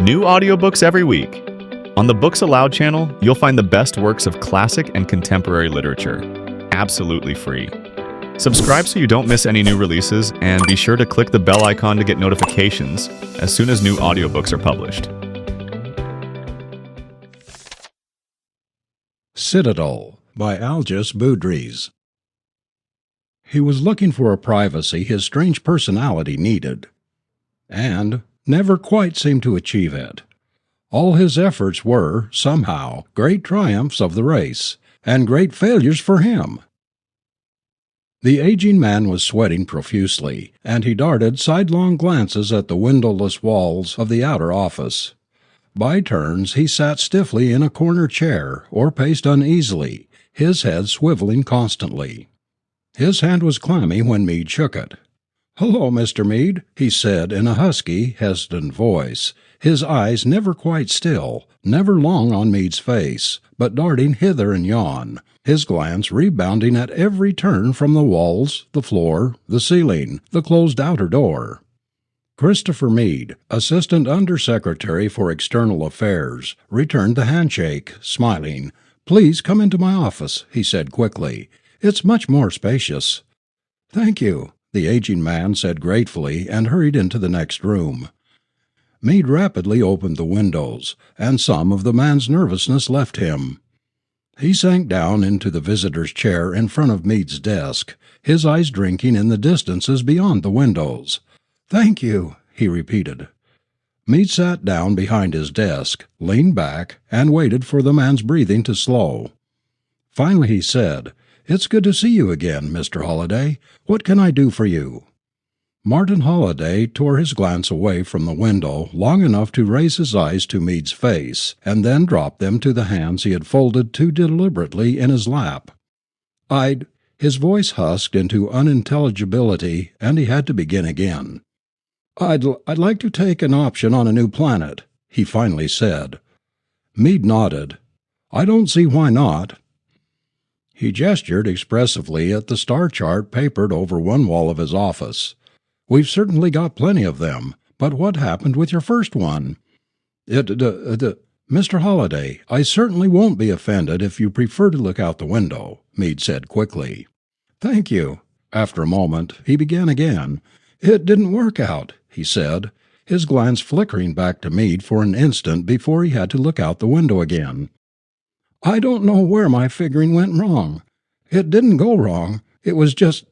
New audiobooks every week. On the Books Aloud channel, you'll find the best works of classic and contemporary literature, absolutely free. Subscribe so you don't miss any new releases, and be sure to click the bell icon to get notifications as soon as new audiobooks are published. Citadel by Algis Budrys. He was looking for a privacy his strange personality needed, and never quite seemed to achieve it. All his efforts were, somehow, great triumphs of the race, and great failures for him. The aging man was sweating profusely, and he darted sidelong glances at the windowless walls of the outer office. By turns he sat stiffly in a corner chair, or paced uneasily, his head swivelling constantly. His hand was clammy when Meade shook it. "Hello, Mr. Meade," he said in a husky, hesitant voice, his eyes never quite still, never long on Meade's face, but darting hither and yon, his glance rebounding at every turn from the walls, the floor, the ceiling, the closed outer door. Christopher Meade, Assistant Under Secretary for External Affairs, returned the handshake, smiling. "Please come into my office," he said quickly. "It's much more spacious." "Thank you," the aging man said gratefully, and hurried into the next room. Meade rapidly opened the windows, and some of the man's nervousness left him. He sank down into the visitor's chair in front of Meade's desk, his eyes drinking in the distances beyond the windows. "Thank you," he repeated. Meade sat down behind his desk, leaned back, and waited for the man's breathing to slow. Finally he said, "It's good to see you again, Mr. Holliday. What can I do for you?" Martin Holliday tore his glance away from the window long enough to raise his eyes to Meade's face, and then drop them to the hands he had folded too deliberately in his lap. His voice husked into unintelligibility, and he had to begin again. I'd like to take an option on a new planet," he finally said. Meade nodded. "I don't see why not." He gestured expressively at the star chart papered over one wall of his office. "We've certainly got plenty of them, but what happened with your first one?" "Mr. Holliday, I certainly won't be offended if you prefer to look out the window," Meade said quickly. "Thank you." After a moment he began again. "It didn't work out," he said, his glance flickering back to Meade for an instant before he had to look out the window again. "I don't know where my figuring went wrong. It didn't go wrong. It was just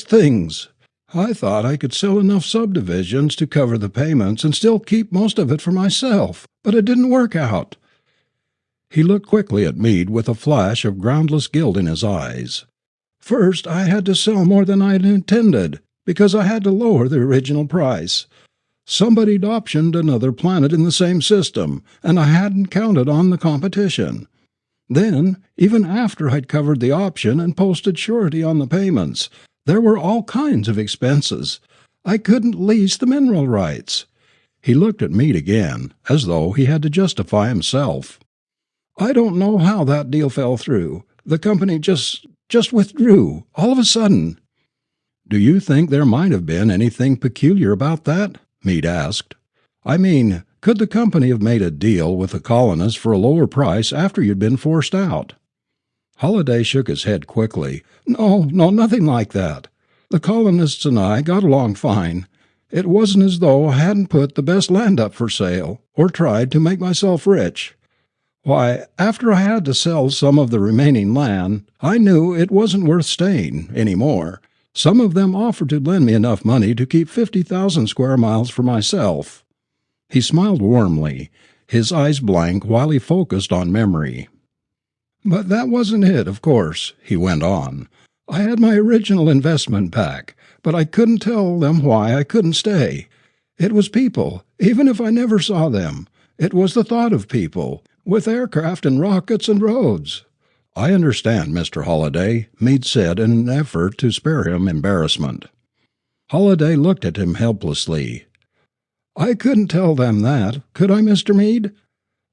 things. I thought I could sell enough subdivisions to cover the payments and still keep most of it for myself, but it didn't work out." He looked quickly at Meade with a flash of groundless guilt in his eyes. "First, I had to sell more than I had intended, because I had to lower the original price. Somebody'd optioned another planet in the same system, and I hadn't counted on the competition. Then, even after I'd covered the option and posted surety on the payments, there were all kinds of expenses. I couldn't lease the mineral rights." He looked at Meade again, as though he had to justify himself. "I don't know how that deal fell through. The company just withdrew, all of a sudden." "Do you think there might have been anything peculiar about that?" Meade asked. "I mean, could the company have made a deal with the colonists for a lower price after you'd been forced out?" Holliday shook his head quickly. No, nothing like that. The colonists and I got along fine. It wasn't as though I hadn't put the best land up for sale, or tried to make myself rich. Why, after I had to sell some of the remaining land, I knew it wasn't worth staying any more. Some of them offered to lend me enough money to keep 50,000 square miles for myself." He smiled warmly, his eyes blank while he focused on memory. "But that wasn't it, of course," he went on. "I had my original investment back, but I couldn't tell them why I couldn't stay. It was people, even if I never saw them. It was the thought of people, with aircraft and rockets and roads." "I understand, Mr. Holliday," Meade said in an effort to spare him embarrassment. Holliday looked at him helplessly. "I couldn't tell them that, could I, Mr. Meade?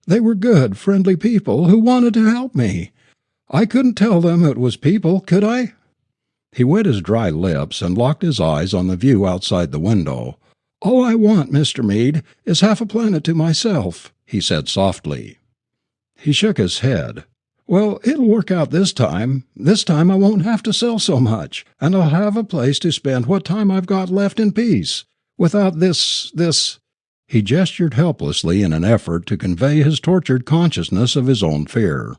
They were good, friendly people who wanted to help me. I couldn't tell them it was people, could I?" He wet his dry lips and locked his eyes on the view outside the window. "All I want, Mr. Meade, is half a planet to myself," he said softly. He shook his head. "Well, it'll work out this time. This time I won't have to sell so much, and I'll have a place to spend what time I've got left in peace, without this. He gestured helplessly in an effort to convey his tortured consciousness of his own fear.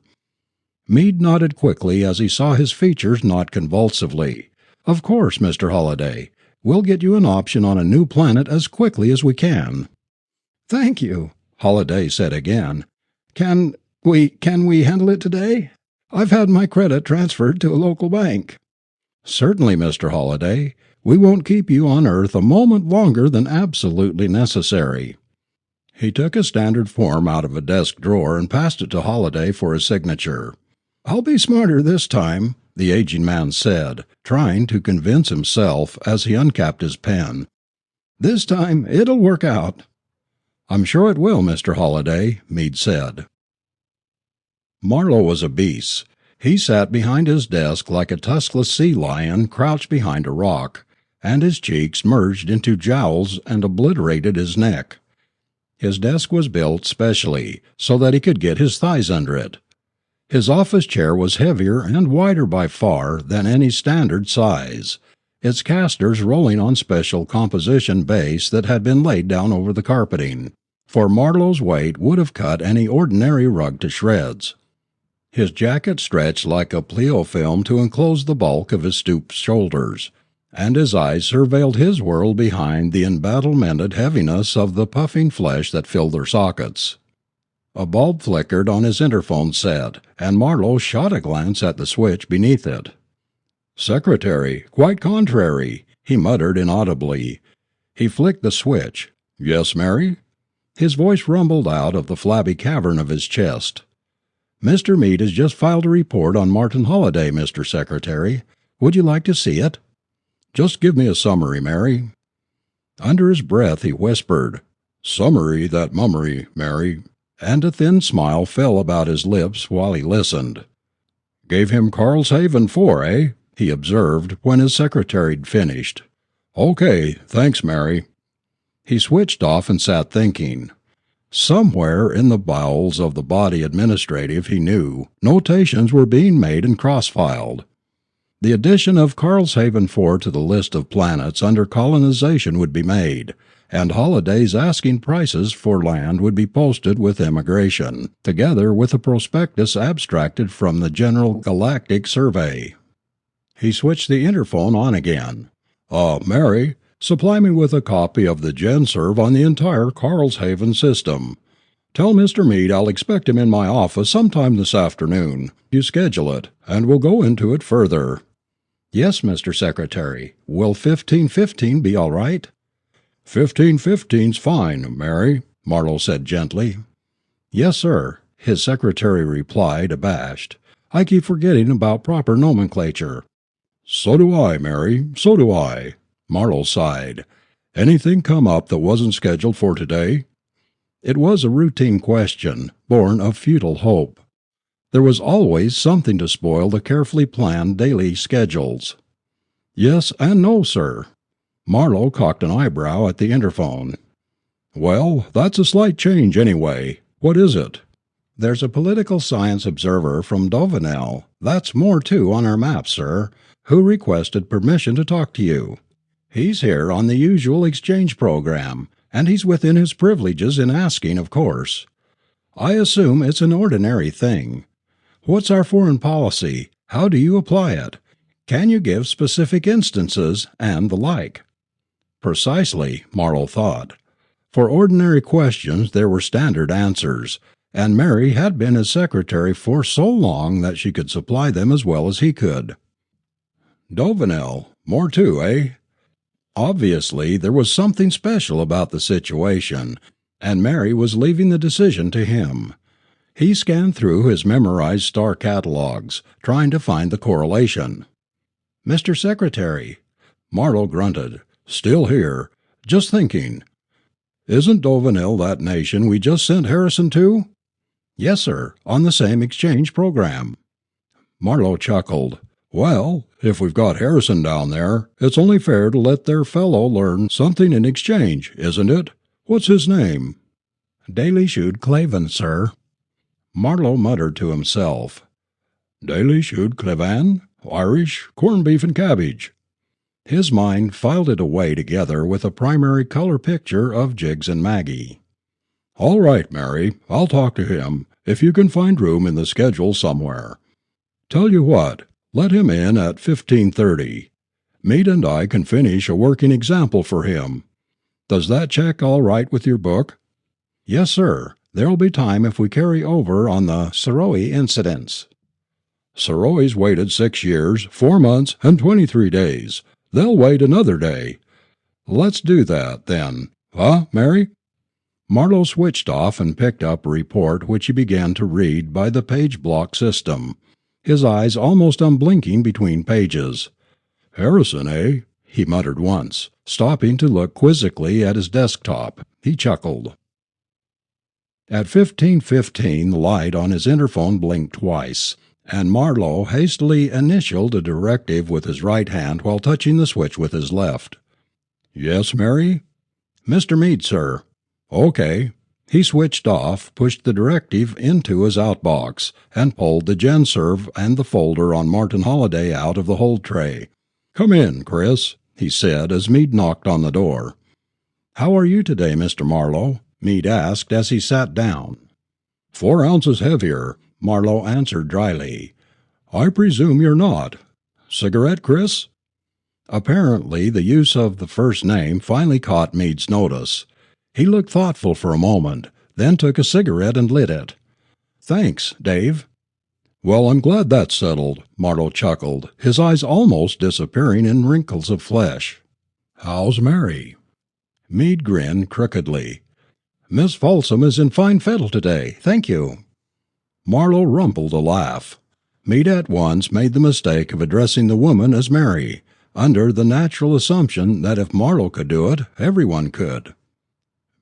Meade nodded quickly as he saw his features knot convulsively. "Of course, Mr. Holliday. We'll get you an option on a new planet as quickly as we can." "Thank you," Holliday said again. Can we handle it today? I've had my credit transferred to a local bank." "Certainly, Mr. Holliday. We won't keep you on Earth a moment longer than absolutely necessary." He took a standard form out of a desk drawer and passed it to Holliday for his signature. "I'll be smarter this time," the aging man said, trying to convince himself as he uncapped his pen. "This time it'll work out." "I'm sure it will, Mr. Holliday," Meade said. Marlowe was obese. He sat behind his desk like a tuskless sea lion crouched behind a rock, and his cheeks merged into jowls and obliterated his neck. His desk was built specially so that he could get his thighs under it. His office chair was heavier and wider by far than any standard size, its casters rolling on special composition base that had been laid down over the carpeting, for Marlowe's weight would have cut any ordinary rug to shreds. His jacket stretched like a pleo film to enclose the bulk of his stooped shoulders, and his eyes surveilled his world behind the embattlemented heaviness of the puffing flesh that filled their sockets. A bulb flickered on his interphone set, and Marlowe shot a glance at the switch beneath it. "Secretary, quite contrary," he muttered inaudibly. He flicked the switch. "Yes, Mary?" His voice rumbled out of the flabby cavern of his chest. "Mr. Meade has just filed a report on Martin Holliday, Mr. Secretary. Would you like to see it?" "Just give me a summary, Mary." Under his breath he whispered, "Summary that mummery, Mary," and a thin smile fell about his lips while he listened. "Gave him Carlshaven 4, eh?" he observed when his secretary'd finished. "Okay, thanks, Mary." He switched off and sat thinking. Somewhere in the bowels of the body administrative, he knew, notations were being made and cross-filed. The addition of Carlshaven 4 to the list of planets under colonization would be made, and Holliday's asking prices for land would be posted with immigration, together with a prospectus abstracted from the General Galactic Survey. He switched the interphone on again. Mary, supply me with a copy of the GenServe on the entire Carlshaven system. Tell Mr. Meade I'll expect him in my office sometime this afternoon. You schedule it, and we'll go into it further." "Yes, Mr. Secretary. Will 15:15 be all right?" 15:15's fine, Mary," Marlowe said gently. "Yes, sir," his secretary replied, abashed. "I keep forgetting about proper nomenclature." "So do I, Mary, so do I." Marlowe sighed. "Anything come up that wasn't scheduled for today?" It was a routine question, born of futile hope. There was always something to spoil the carefully planned daily schedules. "Yes and no, sir." Marlowe cocked an eyebrow at the interphone. "Well, that's a slight change, anyway. What is it?" "There's a political science observer from Dovenel, that's more too on our map, sir, who requested permission to talk to you. He's here on the usual exchange program, and he's within his privileges in asking, of course. I assume it's an ordinary thing. What's our foreign policy? How do you apply it? Can you give specific instances, and the like?" Precisely, Marlowe thought. For ordinary questions there were standard answers, and Mary had been his secretary for so long that she could supply them as well as he could. "Dovenel, more too, eh?" Obviously there was something special about the situation, and Mary was leaving the decision to him. He scanned through his memorized star catalogues, trying to find the correlation. "Mr. Secretary." Marlowe grunted. "Still here. Just thinking. Isn't Dovenel that nation we just sent Harrison to?" "Yes, sir, on the same exchange program." Marlowe chuckled. Well, if we've got Harrison down there, it's only fair to let their fellow learn something in exchange, isn't it? What's his name?" "Daly Shoed Claven, sir." Marlowe muttered to himself. "Daly Shoed Clavan? Irish, corned beef and cabbage." His mind filed it away together with a primary colour picture of Jiggs and Maggie. "All right, Mary, I'll talk to him, if you can find room in the schedule somewhere. Tell you what, let him in at 15:30. Meade and I can finish a working example for him. Does that check all right with your book?" "Yes, sir. There'll be time if we carry over on the Saroe incidents." "Saroe's waited 6 years, 4 months, and 23 days. They'll wait another day. Let's do that, then. Huh, Mary?" Marlowe switched off and picked up a report which he began to read by the page block system, his eyes almost unblinking between pages. "Harrison, eh?" he muttered once, stopping to look quizzically at his desktop. He chuckled. At 15:15 the light on his interphone blinked twice, and Marlowe hastily initialed a directive with his right hand while touching the switch with his left. "Yes, Mary?" "Mr. Meade, sir." "Okay." He switched off, pushed the directive into his outbox, and pulled the GenServe and the folder on Martin Holliday out of the hold tray. "Come in, Chris," he said as Meade knocked on the door. "How are you today, Mr. Marlowe?" Meade asked as he sat down. 4 ounces heavier," Marlowe answered dryly. "I presume you're not. Cigarette, Chris?" Apparently the use of the first name finally caught Meade's notice. He looked thoughtful for a moment, then took a cigarette and lit it. "Thanks, Dave." "Well, I'm glad that's settled," Marlowe chuckled, his eyes almost disappearing in wrinkles of flesh. "How's Mary?" Meade grinned crookedly. "Miss Folsom is in fine fettle today, thank you." Marlowe rumbled a laugh. Meade at once made the mistake of addressing the woman as Mary, under the natural assumption that if Marlowe could do it, everyone could.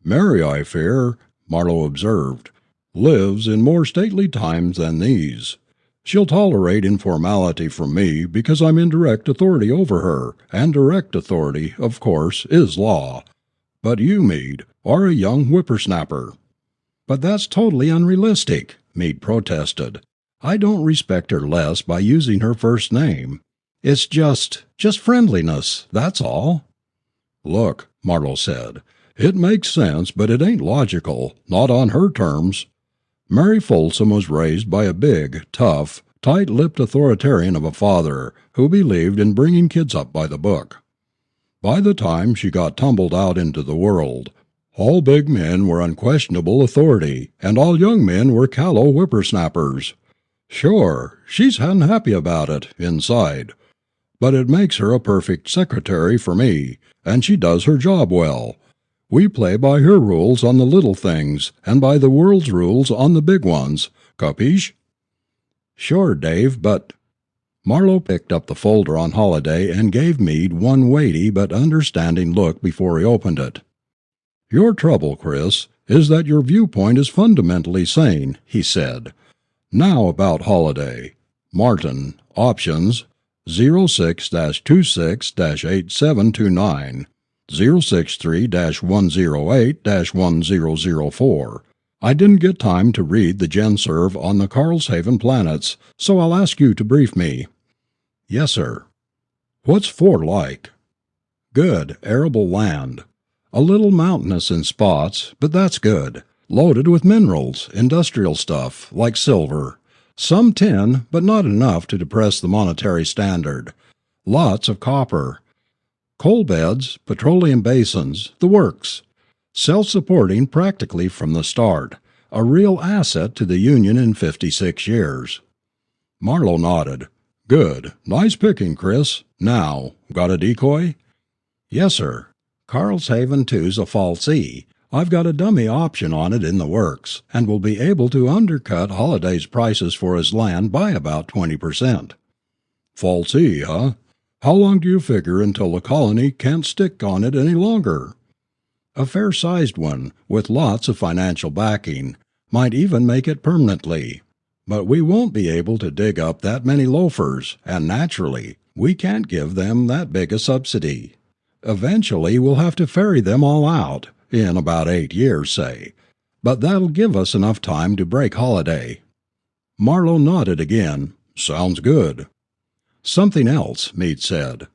"Mary, I fear," Marlowe observed, "lives in more stately times than these. She'll tolerate informality from me because I'm in direct authority over her, and direct authority, of course, is law. But you, Meade, are a young whippersnapper." "But that's totally unrealistic," Meade protested. "I don't respect her less by using her first name. It's just friendliness, that's all." "Look," Marlowe said, "it makes sense, but it ain't logical, not on her terms. Mary Folsom was raised by a big, tough, tight-lipped authoritarian of a father who believed in bringing kids up by the book. By the time she got tumbled out into the world, all big men were unquestionable authority, and all young men were callow whippersnappers. Sure, she's unhappy about it, inside. But it makes her a perfect secretary for me, and she does her job well. We play by her rules on the little things, and by the world's rules on the big ones. Capiche?" "Sure, Dave, but—" Marlowe picked up the folder on Holiday and gave Meade one weighty but understanding look before he opened it. "Your trouble, Chris, is that your viewpoint is fundamentally sane," he said. "Now about Holiday. Martin, options 06-26-8729, 063-108-1004. I didn't get time to read the GenServe on the Carlshaven planets, so I'll ask you to brief me." "Yes, sir." "What's 4 like?" "Good, arable land. A little mountainous in spots, but that's good. Loaded with minerals, industrial stuff, like silver. Some tin, but not enough to depress the monetary standard. Lots of copper. Coal beds, petroleum basins, the works. Self-supporting practically from the start. A real asset to the Union in 56 years. Marlowe nodded. "Good. Nice picking, Chris. Now, got a decoy?" "Yes, sir. Carlshaven 2's a false E. I've got a dummy option on it in the works, and will be able to undercut Holliday's prices for his land by about 20%. "False E, huh? How long do you figure until the colony can't stick on it any longer?" "A fair-sized one, with lots of financial backing. Might even make it permanently." But we won't be able to dig up that many loafers, and naturally, we can't give them that big a subsidy. Eventually, we'll have to ferry them all out, in about 8 years, say. But that'll give us enough time to break holiday." Marlowe nodded again. "Sounds good." "Something else," Meade said.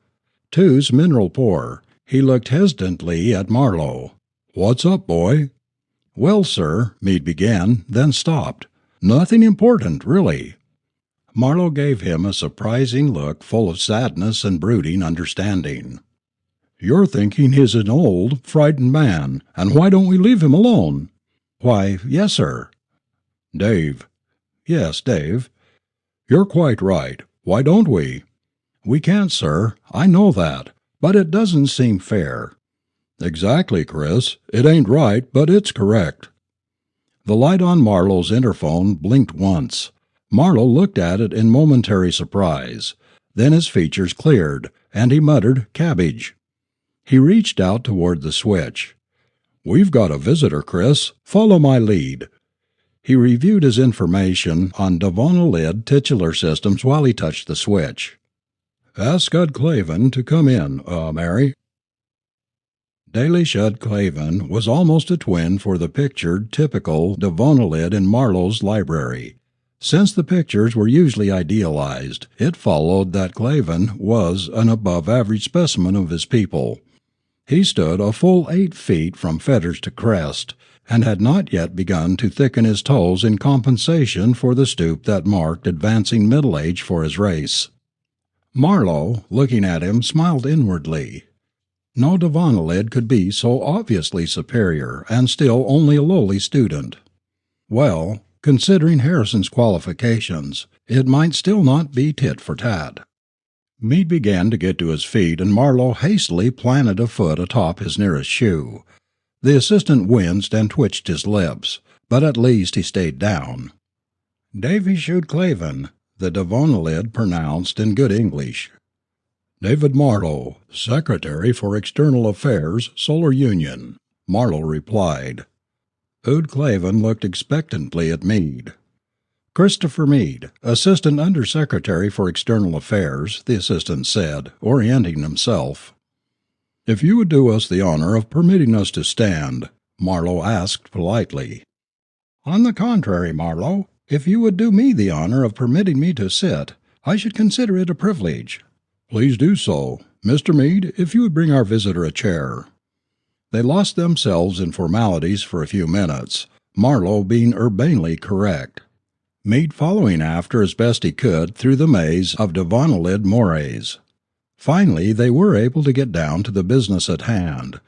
"Two's mineral poor." He looked hesitantly at Marlowe. "What's up, boy?" "Well, sir," Meade began, then stopped. "Nothing important, really." Marlowe gave him a surprising look full of sadness and brooding understanding. "You're thinking he's an old, frightened man, and why don't we leave him alone?" "Why, yes, sir." "Dave." "Yes, Dave." "You're quite right. Why don't we?" "We can't, sir. I know that. But it doesn't seem fair." "Exactly, Chris. It ain't right, but it's correct." The light on Marlowe's interphone blinked once. Marlowe looked at it in momentary surprise. Then his features cleared, and he muttered, "Cabbage." He reached out toward the switch. "We've got a visitor, Chris. Follow my lead." He reviewed his information on Devonalid titular systems while he touched the switch. "Ask Scud Claven to come in, Mary." Daily Shud Claven was almost a twin for the pictured typical Devonalid in Marlowe's library. Since the pictures were usually idealized, it followed that Claven was an above-average specimen of his people. He stood a full 8 feet from feathers to crest, and had not yet begun to thicken his toes in compensation for the stoop that marked advancing middle age for his race. Marlowe, looking at him, smiled inwardly. No Devonalid could be so obviously superior, and still only a lowly student. Well, considering Harrison's qualifications, it might still not be tit for tat. Meade began to get to his feet, and Marlowe hastily planted a foot atop his nearest shoe. The assistant winced and twitched his lips, but at least he stayed down. "Davy Shute Claven," the Devonalid pronounced in good English. "David Marlowe, Secretary for External Affairs, Solar Union," Marlowe replied. Ood Claven looked expectantly at Meade. "Christopher Meade, Assistant Under Secretary for External Affairs," the assistant said, orienting himself. "If you would do us the honour of permitting us to stand," Marlowe asked politely. "On the contrary, Marlowe, if you would do me the honour of permitting me to sit, I should consider it a privilege." "Please do so. Mr. Meade, if you would bring our visitor a chair." They lost themselves in formalities for a few minutes, Marlowe being urbanely correct, Meade following after as best he could through the maze of Devonalid mores. Finally they were able to get down to the business at hand.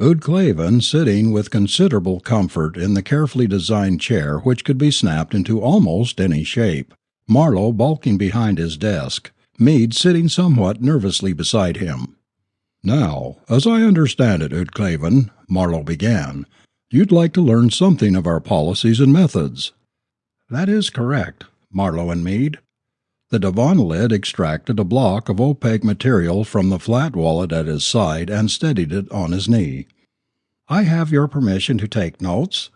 Ood Claven sitting with considerable comfort in the carefully designed chair which could be snapped into almost any shape, Marlowe bulking behind his desk, Meade sitting somewhat nervously beside him. "Now, as I understand it, Ood Claven," Marlowe began, "you'd like to learn something of our policies and methods." "That is correct, Marlowe and Meade." The Devonalid extracted a block of opaque material from the flat wallet at his side and steadied it on his knee. "I have your permission to take notes?"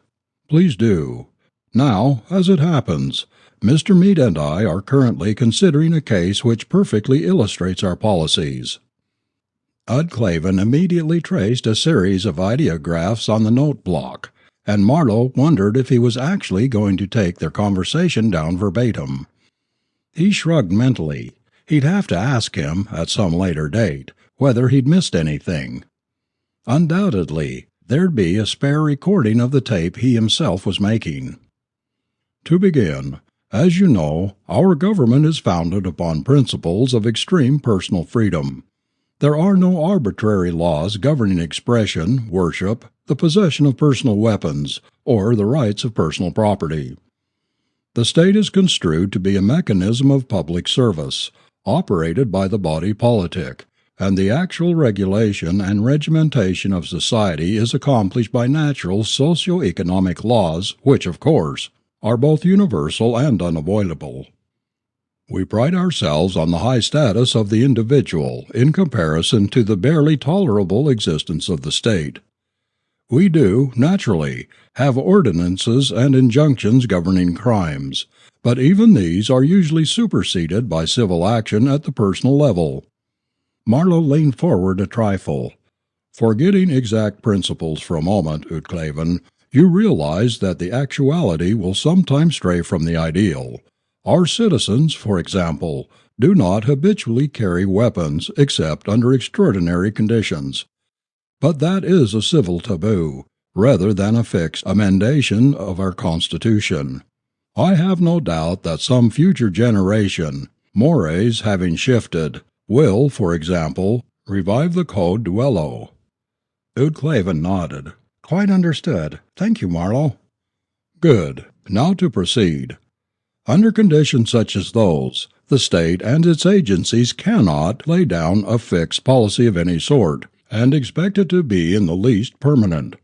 "Please do. Now, as it happens, Mr. Meade and I are currently considering a case which perfectly illustrates our policies." Ood Claven immediately traced a series of ideographs on the note block, and Marlowe wondered if he was actually going to take their conversation down verbatim. He shrugged mentally. He'd have to ask him, at some later date, whether he'd missed anything. Undoubtedly, there'd be a spare recording of the tape he himself was making. "To begin, as you know, our government is founded upon principles of extreme personal freedom. There are no arbitrary laws governing expression, worship, the possession of personal weapons, or the rights of personal property. The state is construed to be a mechanism of public service, operated by the body politic, and the actual regulation and regimentation of society is accomplished by natural socio-economic laws, which, of course, are both universal and unavoidable. We pride ourselves on the high status of the individual in comparison to the barely tolerable existence of the state. We do, naturally, have ordinances and injunctions governing crimes, but even these are usually superseded by civil action at the personal level. Marlowe leaned forward a trifle. Forgetting exact principles for a moment, Utclaven, you realize that the actuality will sometimes stray from the ideal. Our citizens, for example, do not habitually carry weapons except under extraordinary conditions. But that is a civil taboo, rather than a fixed amendation of our Constitution. I have no doubt that some future generation, mores having shifted, will, for example, revive the code duello. Utclaven nodded. Quite understood. Thank you, Marlowe. Good. Now to proceed. Under conditions such as those, the state and its agencies cannot lay down a fixed policy of any sort, and expect it to be in the least permanent.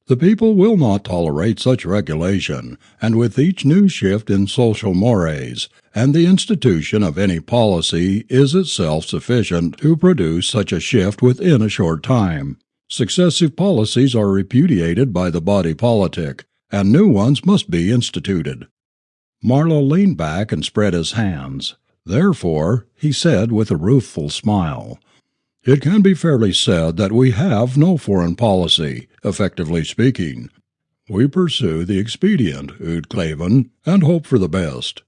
The people will not tolerate such regulation, and with each new shift in social mores, and the institution of any policy is itself sufficient to produce such a shift within a short time, successive policies are repudiated by the body politic, and new ones must be instituted. Marlowe leaned back and spread his hands. Therefore, he said with a rueful smile, it can be fairly said that we have no foreign policy, effectively speaking. We pursue the expedient, Utclaven, and hope for the best.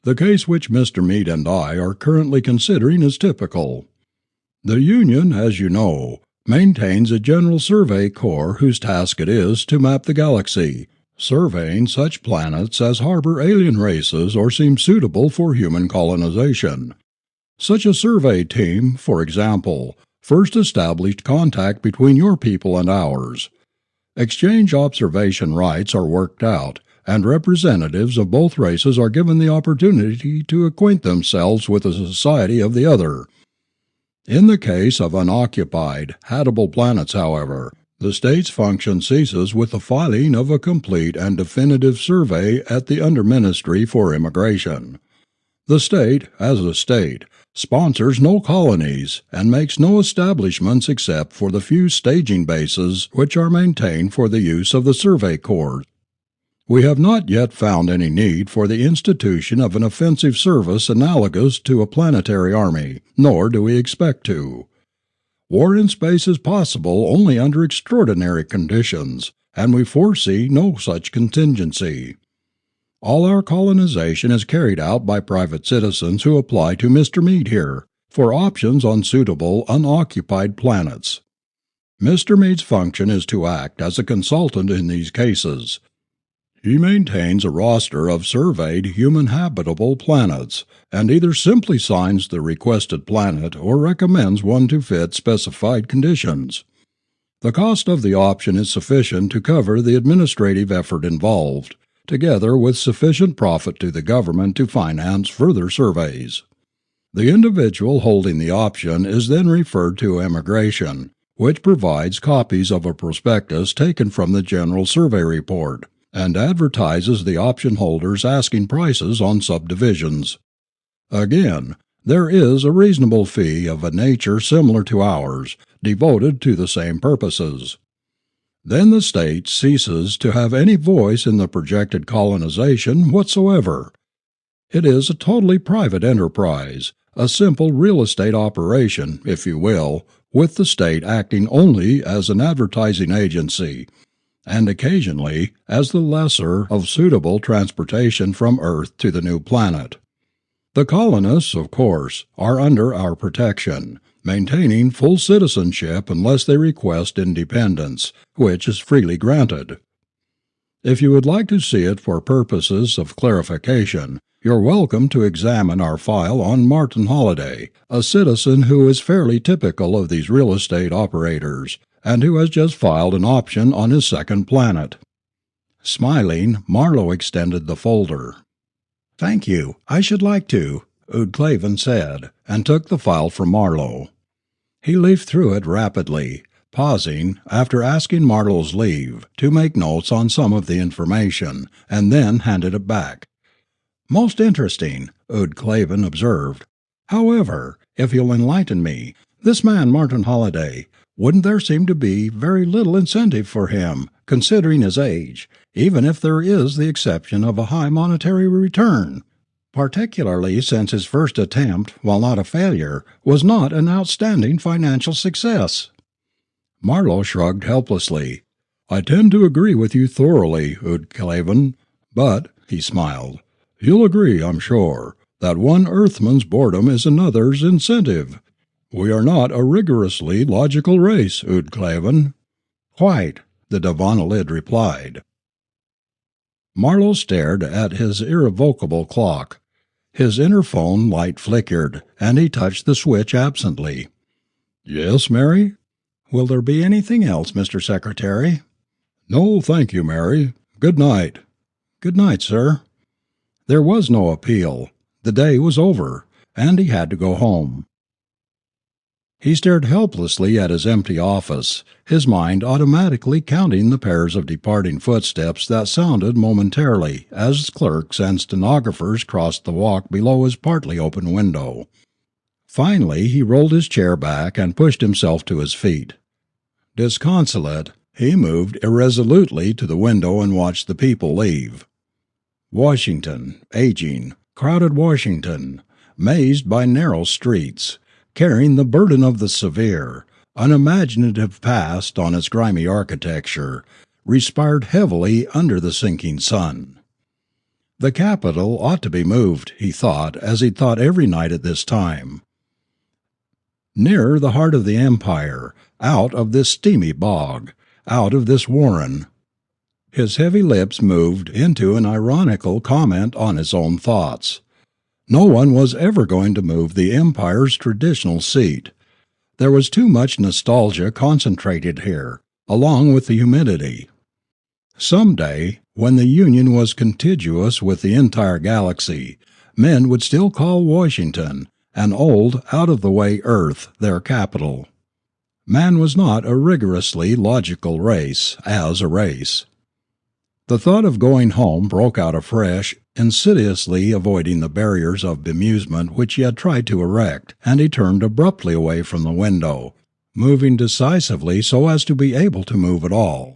The case which Mr. Meade and I are currently considering is typical. The Union, as you know, maintains a General Survey Corps whose task it is to map the galaxy, surveying such planets as harbor alien races or seem suitable for human colonization. Such a survey team, for example, first established contact between your people and ours. Exchange observation rights are worked out, and representatives of both races are given the opportunity to acquaint themselves with the society of the other. In the case of unoccupied, habitable planets, however, the state's function ceases with the filing of a complete and definitive survey at the Under-Ministry for Immigration. The state, as a state, sponsors no colonies and makes no establishments except for the few staging bases which are maintained for the use of the Survey Corps. We have not yet found any need for the institution of an offensive service analogous to a planetary army, nor do we expect to. War in space is possible only under extraordinary conditions, and we foresee no such contingency. All our colonization is carried out by private citizens who apply to Mr. Meade here for options on suitable unoccupied planets. Mr. Meade's function is to act as a consultant in these cases. He maintains a roster of surveyed human habitable planets, and either simply signs the requested planet or recommends one to fit specified conditions. The cost of the option is sufficient to cover the administrative effort involved, together with sufficient profit to the government to finance further surveys. The individual holding the option is then referred to Immigration, which provides copies of a prospectus taken from the General Survey Report, and advertises the option holders asking prices on subdivisions. Again, there is a reasonable fee of a nature similar to ours, devoted to the same purposes. Then the state ceases to have any voice in the projected colonization whatsoever. It is a totally private enterprise, a simple real estate operation, if you will, with the state acting only as an advertising agency, and occasionally as the lessor of suitable transportation from Earth to the new planet. The colonists, of course, are under our protection, maintaining full citizenship unless they request independence, which is freely granted. If you would like to see it for purposes of clarification, you're welcome to examine our file on Martin Holliday, a citizen who is fairly typical of these real estate operators, and who has just filed an option on his second planet. Smiling, Marlowe extended the folder. "Thank you, I should like to," Utclaven said, and took the file from Marlowe. He leafed through it rapidly, pausing, after asking Marlowe's leave, to make notes on some of the information, and then handed it back. "Most interesting," Utclaven observed. "However, if you'll enlighten me, this man Martin Holliday, Wouldn't there seem to be very little incentive for him, considering his age, even if there is the exception of a high monetary return? Particularly since his first attempt, while not a failure, was not an outstanding financial success. Marlowe shrugged helplessly. "I tend to agree with you thoroughly, Ud Klavan, but," he smiled, "you'll agree, I'm sure, that one Earthman's boredom is another's incentive. We are not a rigorously logical race, Ud Klavan." "Quite," the Devonalid replied. Marlowe stared at his irrevocable clock. His interphone light flickered, and he touched the switch absently. "Yes, Mary?" "Will there be anything else, Mr. Secretary?" "No, thank you, Mary. Good night." "Good night, sir." There was no appeal. The day was over, and he had to go home. He stared helplessly at his empty office, his mind automatically counting the pairs of departing footsteps that sounded momentarily as clerks and stenographers crossed the walk below his partly open window. Finally he rolled his chair back and pushed himself to his feet. Disconsolate, he moved irresolutely to the window and watched the people leave. Washington, aging, crowded Washington, mazed by narrow streets, carrying the burden of the severe, unimaginative past on its grimy architecture, respired heavily under the sinking sun. The capital ought to be moved, he thought, as he thought every night at this time. Nearer the heart of the empire, out of this steamy bog, out of this warren. His heavy lips moved into an ironical comment on his own thoughts. No one was ever going to move the empire's traditional seat. There was too much nostalgia concentrated here, along with the humidity. Some day, when the Union was contiguous with the entire galaxy, men would still call Washington, an old, out-of-the-way Earth, their capital. Man was not a rigorously logical race, as a race. The thought of going home broke out afresh, insidiously avoiding the barriers of bemusement which he had tried to erect, and he turned abruptly away from the window, moving decisively so as to be able to move at all.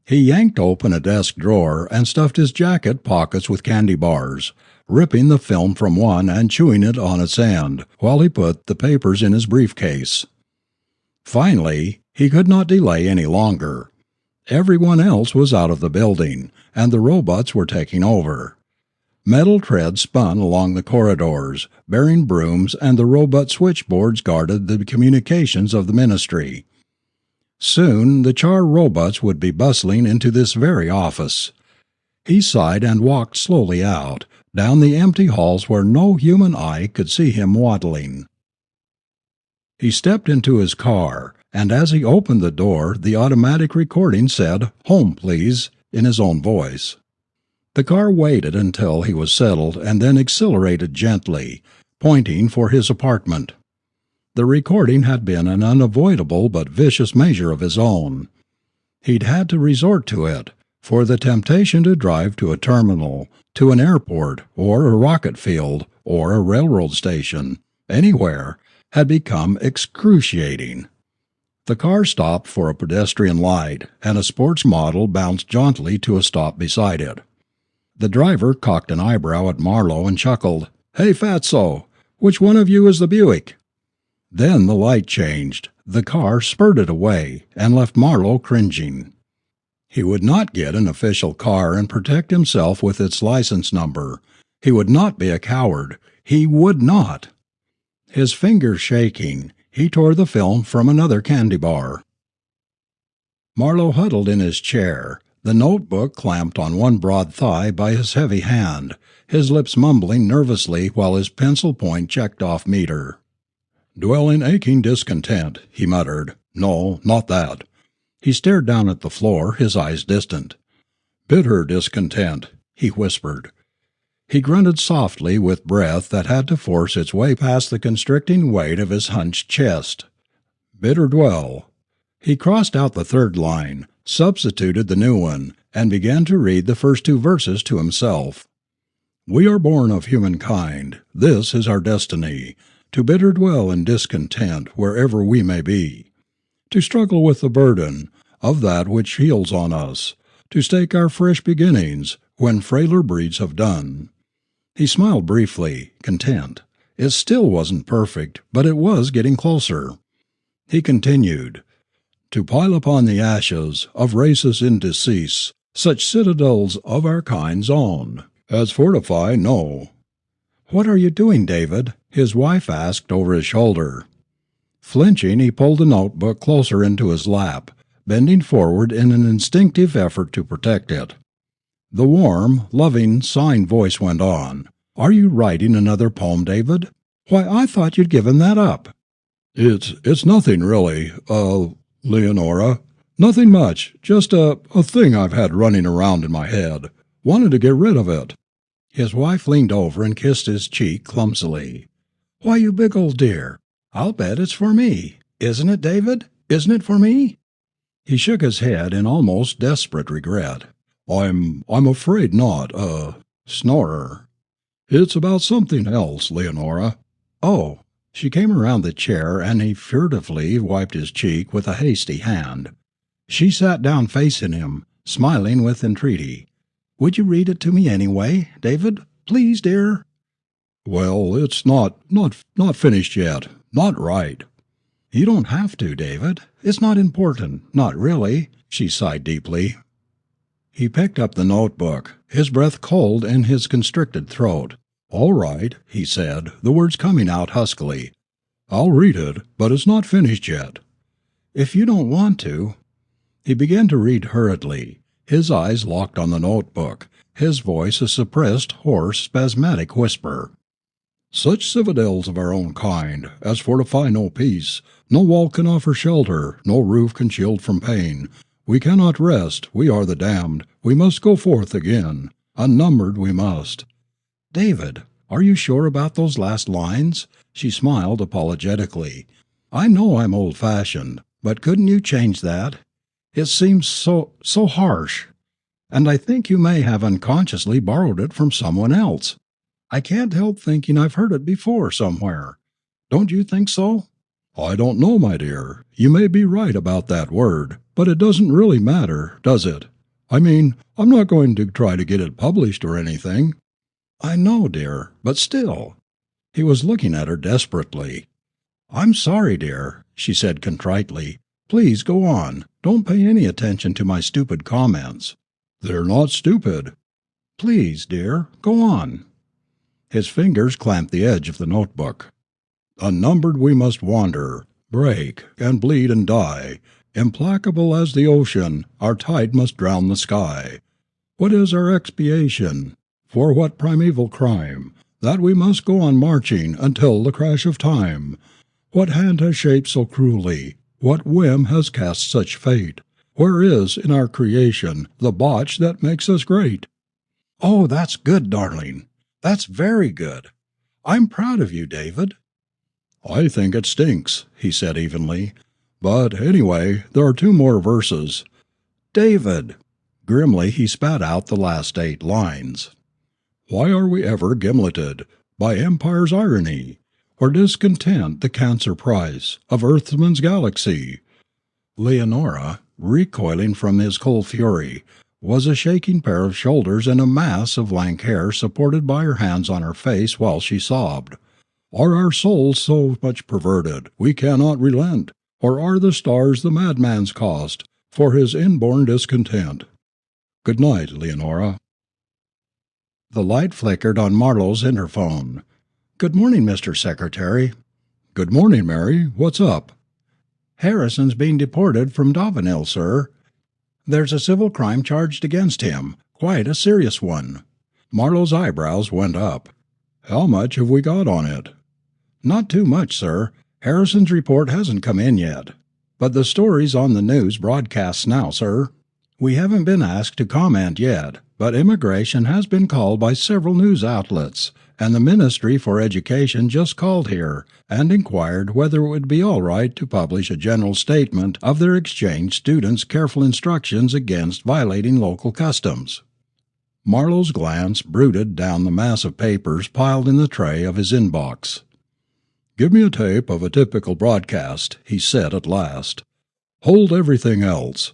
He yanked open a desk drawer and stuffed his jacket pockets with candy bars, ripping the film from one and chewing it on its end, while he put the papers in his briefcase. Finally, he could not delay any longer. Everyone else was out of the building, and the robots were taking over. Metal treads spun along the corridors, bearing brooms, and the robot switchboards guarded the communications of the ministry. Soon the char robots would be bustling into this very office. He sighed and walked slowly out, down the empty halls where no human eye could see him waddling. He stepped into his car, and as he opened the door the automatic recording said, "Home, please," in his own voice. The car waited until he was settled and then accelerated gently, pointing for his apartment. The recording had been an unavoidable but vicious measure of his own. He'd had to resort to it, for the temptation to drive to a terminal, to an airport, or a rocket field, or a railroad station, anywhere, had become excruciating. The car stopped for a pedestrian light, and a sports model bounced jauntily to a stop beside it. The driver cocked an eyebrow at Marlowe and chuckled, "Hey, fatso, which one of you is the Buick?" Then the light changed, the car spurted away, and left Marlowe cringing. He would not get an official car and protect himself with its license number. He would not be a coward. He would not. His fingers shaking, he tore the film from another candy bar. Marlowe huddled in his chair, the notebook clamped on one broad thigh by his heavy hand, his lips mumbling nervously while his pencil point checked off meter. "Dwell in aching discontent," he muttered. "No, not that." He stared down at the floor, his eyes distant. "Bitter discontent," he whispered. He grunted softly with breath that had to force its way past the constricting weight of his hunched chest. "Bitter dwell." He crossed out the third line, substituted the new one, and began to read the first two verses to himself. "We are born of humankind. This is our destiny, to bitter dwell in discontent wherever we may be. to struggle with the burden of that which heals on us, to stake our fresh beginnings when frailer breeds have done. He smiled briefly, content. It still wasn't perfect, but it was getting closer. He continued, to pile upon the ashes of races in decease such citadels of our kind's own as fortify no. "What are you doing, David?" his wife asked over his shoulder. Flinching, he pulled the notebook closer into his lap, bending forward in an instinctive effort to protect it. The warm, loving, sighing voice went on. "Are you writing another poem, David? Why, I thought you'd given that up." It's nothing really, Leonora. Nothing much, just a thing I've had running around in my head. Wanted to get rid of it." His wife leaned over and kissed his cheek clumsily. "Why, you big old dear, I'll bet it's for me. Isn't it, David? Isn't it for me?" He shook his head in almost desperate regret. I'm afraid not, Snorer. It's about something else, Leonora." "Oh." She came around the chair, and he furtively wiped his cheek with a hasty hand. She sat down facing him, smiling with entreaty. "Would you read it to me anyway, David? Please, dear." "Well, it's not finished yet. Not right." "You don't have to, David. It's not important. Not really." She sighed deeply. He picked up the notebook, his breath cold in his constricted throat. "All right," he said, the words coming out huskily. "I'll read it, but it's not finished yet." "If you don't want to." He began to read hurriedly, his eyes locked on the notebook, his voice a suppressed, hoarse, spasmodic whisper. "Such citadels of our own kind as fortify no peace, no wall can offer shelter, no roof can shield from pain. We cannot rest, we are the damned, we must go forth again, unnumbered we must." "David, are you sure about those last lines?" She smiled apologetically. "I know I'm old-fashioned, but couldn't you change that? It seems so harsh. And I think you may have unconsciously borrowed it from someone else. I can't help thinking I've heard it before somewhere. Don't you think so?" "I don't know, my dear. You may be right about that word, but it doesn't really matter, does it? I mean, I'm not going to try to get it published or anything." "I know, dear, but still." He was looking at her desperately. "I'm sorry, dear," she said contritely. "Please go on. Don't pay any attention to my stupid comments." "They're not stupid." "Please, dear, go on." His fingers clamped the edge of the notebook. "Unnumbered we must wander, break, and bleed and die. Implacable as the ocean, our tide must drown the sky. What is our expiation? For what primeval crime? That we must go on marching until the crash of time. What hand has shaped so cruelly? What whim has cast such fate? Where is, in our creation, the botch that makes us great?" "Oh, that's good, darling. That's very good. I'm proud of you, David." "I think it stinks," he said evenly. "But anyway, there are 2 more verses." "David!" Grimly he spat out the last 8 lines. "Why are we ever gimleted by empire's irony, or discontent the cancer price of Earthman's galaxy?" Leonora, recoiling from his cold fury, was a shaking pair of shoulders and a mass of lank hair supported by her hands on her face while she sobbed. "Are our souls so much perverted we cannot relent, or are the stars the madman's cost for his inborn discontent?" Good night, Leonora. The light flickered on Marlowe's interphone. "Good morning, Mr. Secretary." "Good morning, Mary. What's up?" "Harrison's being deported from Davenil, sir. There's a civil crime charged against him, quite a serious one." Marlowe's eyebrows went up. "How much have we got on it?" "Not too much, sir. Harrison's report hasn't come in yet. But the story's on the news broadcasts now, sir. We haven't been asked to comment yet, but immigration has been called by several news outlets, and the Ministry for Education just called here and inquired whether it would be all right to publish a general statement of their exchange students' careful instructions against violating local customs." Marlowe's glance brooded down the mass of papers piled in the tray of his inbox. "Give me a tape of a typical broadcast," he said at last. Hold everything else.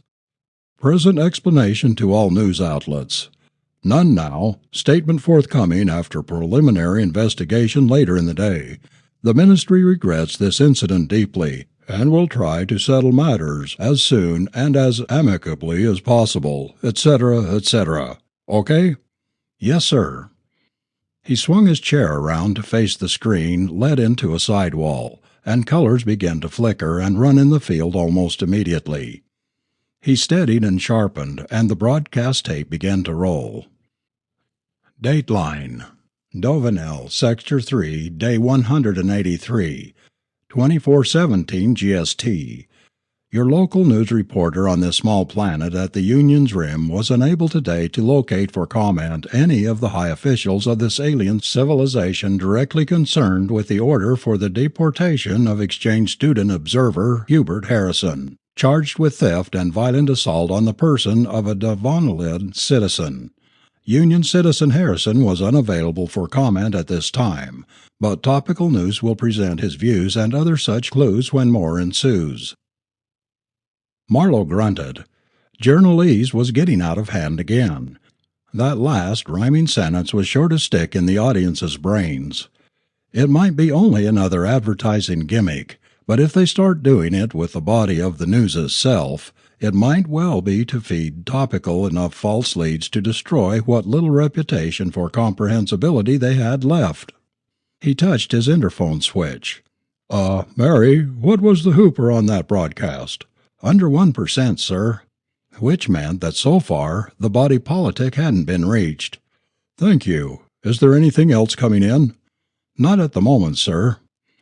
Present explanation to all news outlets. None now. Statement forthcoming after preliminary investigation later in the day. The Ministry regrets this incident deeply and will try to settle matters as soon and as amicably as possible, etc., etc. Okay? Yes, sir. He swung his chair around to face the screen led into a side wall, and colors began to flicker and run in the field almost immediately. He steadied and sharpened, and the broadcast tape began to roll. Dateline. Dovenel, Sector 3, Day 183, 2417 GST. Your local news reporter on this small planet at the Union's rim was unable today to locate for comment any of the high officials of this alien civilization directly concerned with the order for the deportation of exchange student observer Hubert Harrison, charged with theft and violent assault on the person of a Devonalid citizen. Union citizen Harrison was unavailable for comment at this time, but Topical News will present his views and other such clues when more ensues. Marlowe grunted. Journalese was getting out of hand again. That last rhyming sentence was sure to stick in the audience's brains. It might be only another advertising gimmick, but if they start doing it with the body of the news itself, it might well be to feed Topical enough false leads to destroy what little reputation for comprehensibility they had left. He touched his interphone switch. Mary, what was the hooper on that broadcast? Under 1%, sir. Which meant that so far the body politic hadn't been reached. Thank you. Is there anything else coming in? Not at the moment, sir.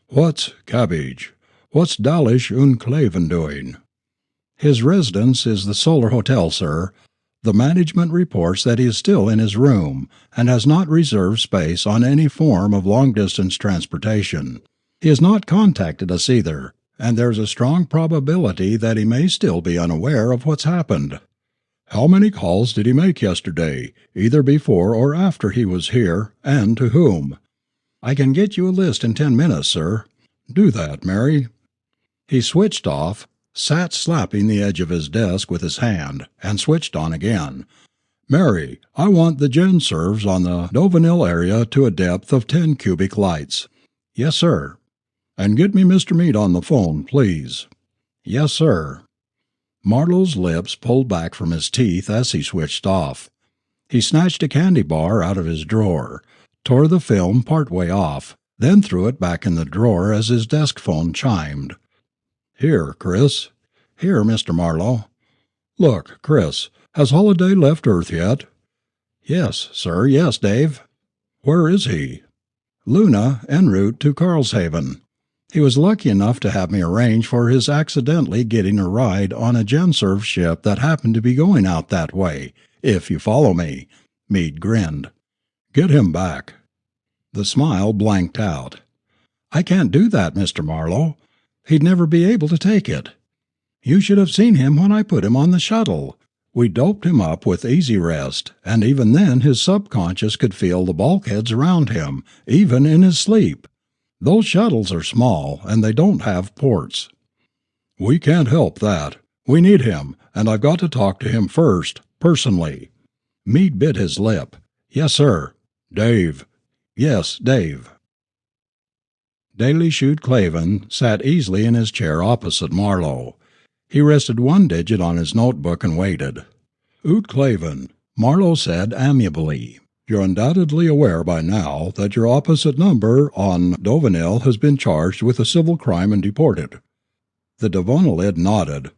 What's cabbage? What's Dalish und Klaven doing? His residence is the Solar Hotel, sir. The management reports that he is still in his room, and has not reserved space on any form of long-distance transportation. He has not contacted us either, and there's a strong probability that he may still be unaware of what's happened. How many calls did he make yesterday, either before or after he was here, and to whom? I can get you a list in 10 minutes, sir. Do that, Mary. He switched off, sat slapping the edge of his desk with his hand, and switched on again. Mary, I want the GenServes on the Dovenil area to a depth of 10 cubic lights. Yes, sir. And get me Mr. Meade on the phone, please. Yes, sir. Marlowe's lips pulled back from his teeth as he switched off. He snatched a candy bar out of his drawer, tore the film part way off, then threw it back in the drawer as his desk phone chimed. Here, Chris. Here, Mr. Marlowe. Look, Chris, has Holliday left Earth yet? Yes, sir, yes, Dave. Where is he? Luna, en route to Carlshaven. He was lucky enough to have me arrange for his accidentally getting a ride on a GenServe ship that happened to be going out that way, if you follow me. Meade grinned. Get him back. The smile blanked out. I can't do that, Mr. Marlowe. He'd never be able to take it. You should have seen him when I put him on the shuttle. We doped him up with easy rest, and even then his subconscious could feel the bulkheads around him, even in his sleep. Those shuttles are small, and they don't have ports. We can't help that. We need him, and I've got to talk to him first, personally. Meade bit his lip. Yes, sir. Dave. Yes, Dave. Daly Chute Claven sat easily in his chair opposite Marlowe. He rested one digit on his notebook and waited. Oot Claven, Marlowe said amiably. You're undoubtedly aware by now that your opposite number on Dovenil has been charged with a civil crime and deported. The Devonalid nodded.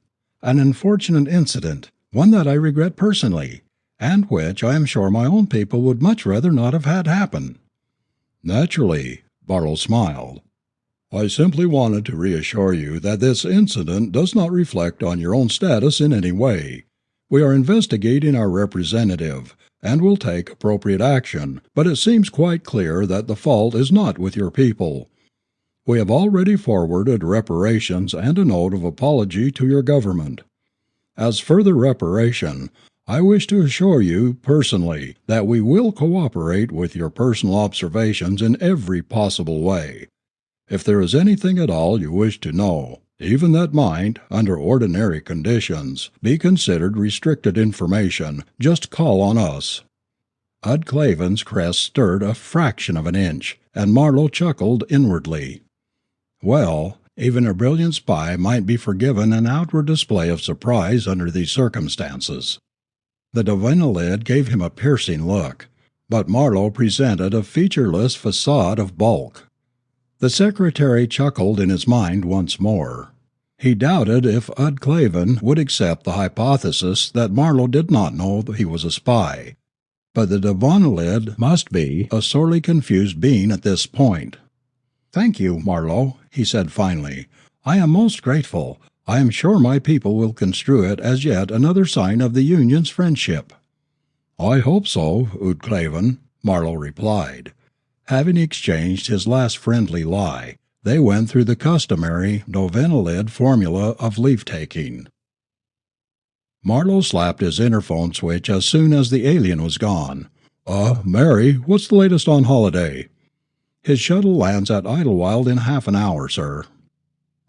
An unfortunate incident, one that I regret personally, and which I am sure my own people would much rather not have had happen. Naturally, Barrow smiled. I simply wanted to reassure you that this incident does not reflect on your own status in any way. We are investigating our representative, and will take appropriate action, but it seems quite clear that the fault is not with your people. We have already forwarded reparations and a note of apology to your government. As further reparation, I wish to assure you personally that we will cooperate with your personal observations in every possible way. If there is anything at all you wish to know, Even that might, under ordinary conditions, be considered restricted information. Just call on us." Claven's crest stirred a fraction of an inch, and Marlowe chuckled inwardly. Well, even a brilliant spy might be forgiven an outward display of surprise under these circumstances. The Dovenilid gave him a piercing look, but Marlowe presented a featureless facade of bulk. The secretary chuckled in his mind once more. He doubted if Claven would accept the hypothesis that Marlowe did not know he was a spy, but the Dovenilid must be a sorely confused being at this point. "Thank you, Marlowe," he said finally. "I am most grateful. I am sure my people will construe it as yet another sign of the Union's friendship." "I hope so, Claven," Marlowe replied. Having exchanged his last friendly lie, they went through the customary Dovenilid formula of leave-taking. Marlowe slapped his interphone switch as soon as the alien was gone. Mary, what's the latest on Holiday?" "His shuttle lands at Idlewild in half an hour, sir."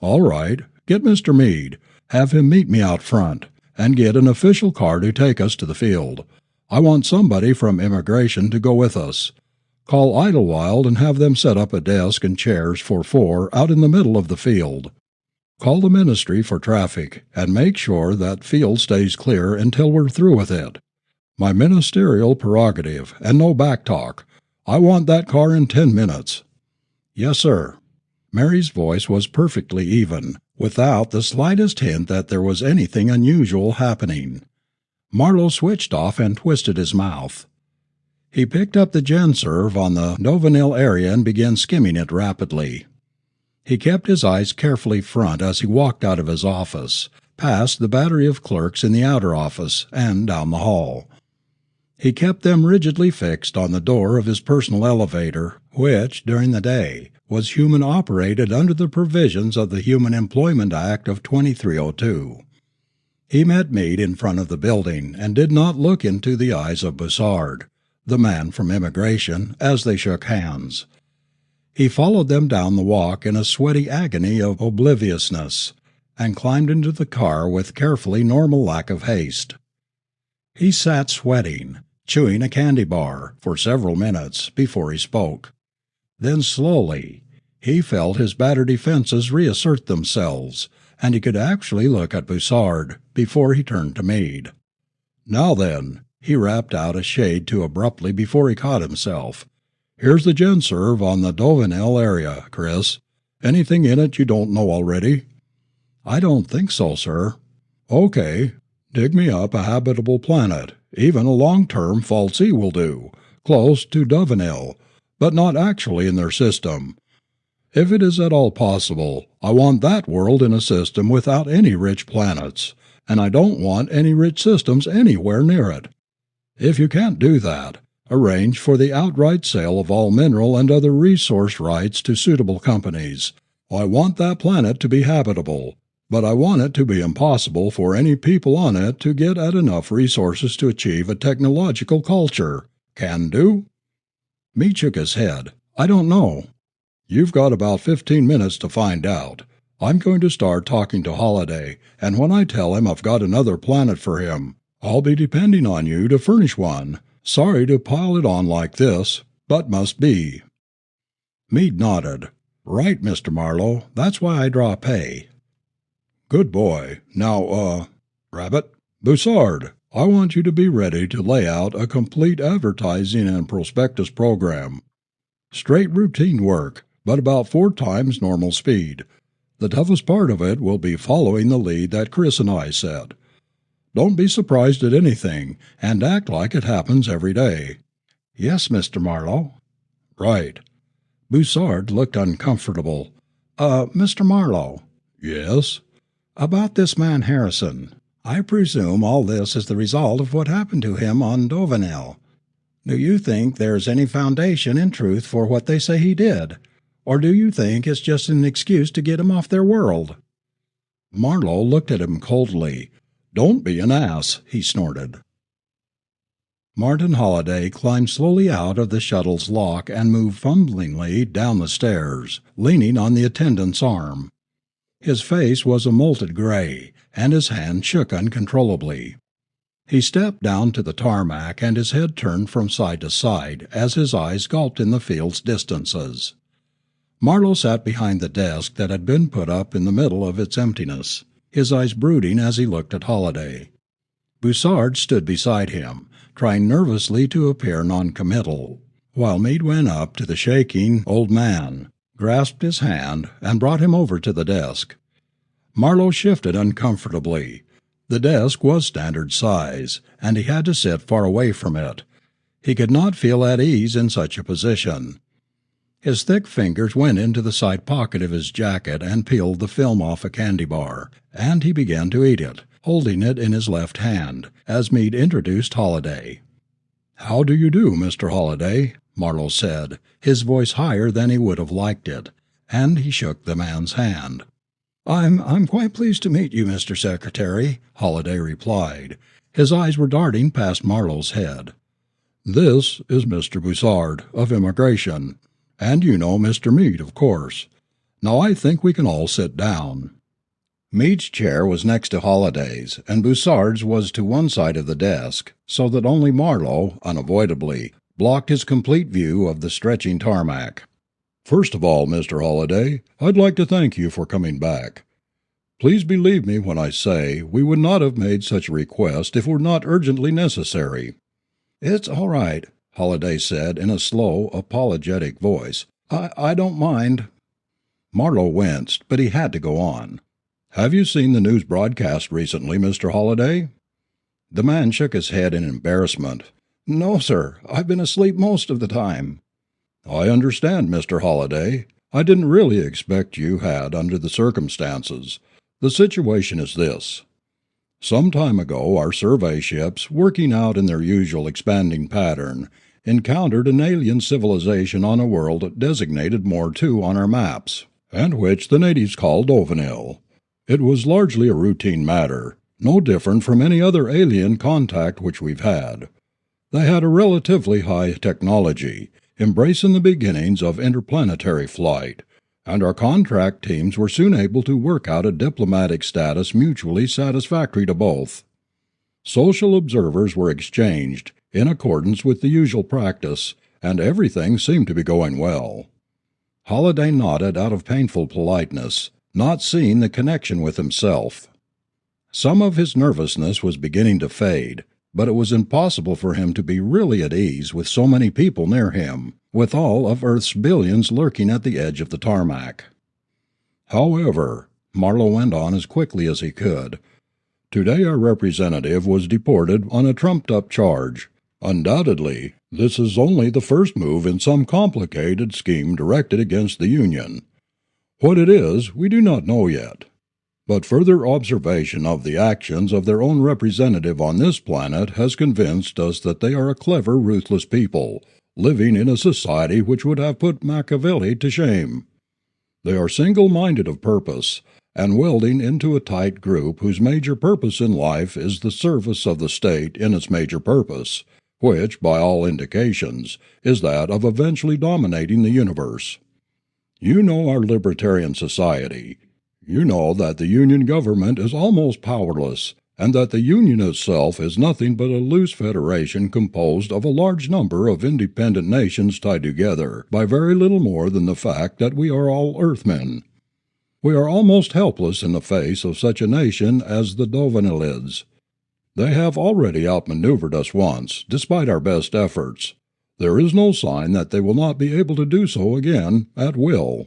"All right. Get Mr. Meade. Have him meet me out front, and get an official car to take us to the field. I want somebody from Immigration to go with us. Call Idlewild and have them set up a desk and chairs for 4 out in the middle of the field. Call the Ministry for Traffic, and make sure that field stays clear until we're through with it. My ministerial prerogative, and no back talk. I want that car in 10 minutes. "Yes, sir." Mary's voice was perfectly even, without the slightest hint that there was anything unusual happening. Marlowe switched off and twisted his mouth. He picked up the GenServe on the Dovenil area and began skimming it rapidly. He kept his eyes carefully front as he walked out of his office, past the battery of clerks in the outer office, and down the hall. He kept them rigidly fixed on the door of his personal elevator, which, during the day, was human-operated under the provisions of the Human Employment Act of 2302. He met Meade in front of the building, and did not look into the eyes of Bussard, the man from Immigration, as they shook hands. He followed them down the walk in a sweaty agony of obliviousness, and climbed into the car with carefully normal lack of haste. He sat sweating, chewing a candy bar, for several minutes before he spoke. Then slowly he felt his battered defences reassert themselves, and he could actually look at Bussard before he turned to Meade. "Now then," he rapped out a shade too abruptly before he caught himself. "Here's the GenServe on the Dovenil area, Chris. Anything in it you don't know already?" "I don't think so, sir." "Okay. Dig me up a habitable planet. Even a long-term Fault C will do, close to Dovenil, but not actually in their system. If it is at all possible, I want that world in a system without any rich planets, and I don't want any rich systems anywhere near it. If you can't do that, arrange for the outright sale of all mineral and other resource rights to suitable companies. I want that planet to be habitable, but I want it to be impossible for any people on it to get at enough resources to achieve a technological culture. Can do?" Meade shook his head. "I don't know." "You've got about 15 minutes to find out. I'm going to start talking to Holiday, and when I tell him I've got another planet for him, I'll be depending on you to furnish one. Sorry to pile it on like this, but must be." Meade nodded. "Right, Mr. Marlowe. That's why I draw pay." "Good boy. Now, Rabbit, Bussard, I want you to be ready to lay out a complete advertising and prospectus program. Straight routine work, but about 4 times normal speed. The toughest part of it will be following the lead that Chris and I set. Don't be surprised at anything, and act like it happens every day." "Yes, Mr. Marlowe." "Right." Bussard looked uncomfortable. Mr. Marlowe." "Yes?" "About this man Harrison. I presume all this is the result of what happened to him on Dovenil. Do you think there's any foundation in truth for what they say he did? Or do you think it's just an excuse to get him off their world?" Marlowe looked at him coldly. "Don't be an ass," he snorted. Martin Holliday climbed slowly out of the shuttle's lock and moved fumblingly down the stairs, leaning on the attendant's arm. His face was a molted gray, and his hand shook uncontrollably. He stepped down to the tarmac, and his head turned from side to side as his eyes gulped in the field's distances. Marlowe sat behind the desk that had been put up in the middle of its emptiness, his eyes brooding as he looked at Holliday. Boussard stood beside him, trying nervously to appear non-committal, while Meade went up to the shaking old man, grasped his hand, and brought him over to the desk. Marlowe shifted uncomfortably. The desk was standard size, and he had to sit far away from it. He could not feel at ease in such a position. His thick fingers went into the side pocket of his jacket and peeled the film off a candy bar, and he began to eat it, holding it in his left hand, as Meade introduced Holliday. "How do you do, Mr. Holliday?" Marlowe said, his voice higher than he would have liked it, and he shook the man's hand. I'm quite pleased to meet you, Mr. Secretary," Holliday replied. His eyes were darting past Marlowe's head. "This is Mr. Boussard, of Immigration, and you know Mr. Meade, of course. Now I think we can all sit down." Meade's chair was next to Holliday's, and Boussard's was to one side of the desk, so that only Marlowe, unavoidably, blocked his complete view of the stretching tarmac. "First of all, Mr. Holliday, I'd like to thank you for coming back. Please believe me when I say we would not have made such a request if it were not urgently necessary." "It's all right," Holliday said in a slow, apologetic voice. I don't mind." Marlowe winced, but he had to go on. "Have you seen the news broadcast recently, Mr. Holliday?" The man shook his head in embarrassment. "No, sir. I've been asleep most of the time." "I understand, Mr. Holliday. I didn't really expect you had under the circumstances. The situation is this. Some time ago our survey ships, working out in their usual expanding pattern, encountered an alien civilization on a world designated Moor II on our maps, and which the natives called Ovanil. It was largely a routine matter, no different from any other alien contact which we've had. They had a relatively high technology, embracing the beginnings of interplanetary flight, and our contract teams were soon able to work out a diplomatic status mutually satisfactory to both. Social observers were exchanged, in accordance with the usual practice, and everything seemed to be going well." Holliday nodded out of painful politeness, not seeing the connection with himself. Some of his nervousness was beginning to fade, but it was impossible for him to be really at ease with so many people near him, with all of Earth's billions lurking at the edge of the tarmac. "However," Marlowe went on as quickly as he could, "today our representative was deported on a trumped-up charge. Undoubtedly, this is only the first move in some complicated scheme directed against the Union. What it is, we do not know yet. But further observation of the actions of their own representative on this planet has convinced us that they are a clever, ruthless people, living in a society which would have put Machiavelli to shame. They are single-minded of purpose, and welding into a tight group whose major purpose in life is the service of the state in its major purpose, which, by all indications, is that of eventually dominating the universe. You know our libertarian society. You know that the Union government is almost powerless, and that the Union itself is nothing but a loose federation composed of a large number of independent nations tied together by very little more than the fact that we are all Earthmen. We are almost helpless in the face of such a nation as the Dovanilids. They have already outmaneuvered us once, despite our best efforts. There is no sign that they will not be able to do so again, at will.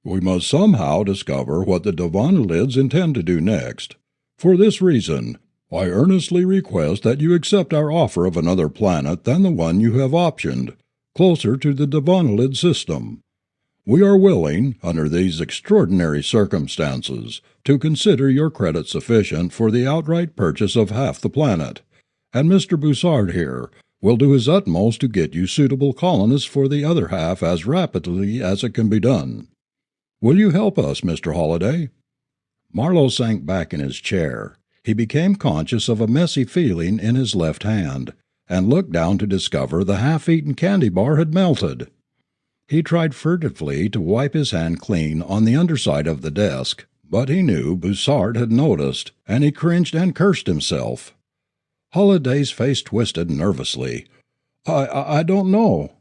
We must somehow discover what the Dovanilids intend to do next. For this reason, I earnestly request that you accept our offer of another planet than the one you have optioned, closer to the Dovanilid system. We are willing, under these extraordinary circumstances, to consider your credit sufficient for the outright purchase of half the planet, and Mr. Boussard here will do his utmost to get you suitable colonists for the other half as rapidly as it can be done. Will you help us, Mr. Holliday?" Marlowe sank back in his chair. He became conscious of a messy feeling in his left hand, and looked down to discover the half-eaten candy bar had melted. He tried furtively to wipe his hand clean on the underside of the desk, But he knew Bussard had noticed, and he cringed and cursed himself. Holliday's face twisted nervously. I don't know."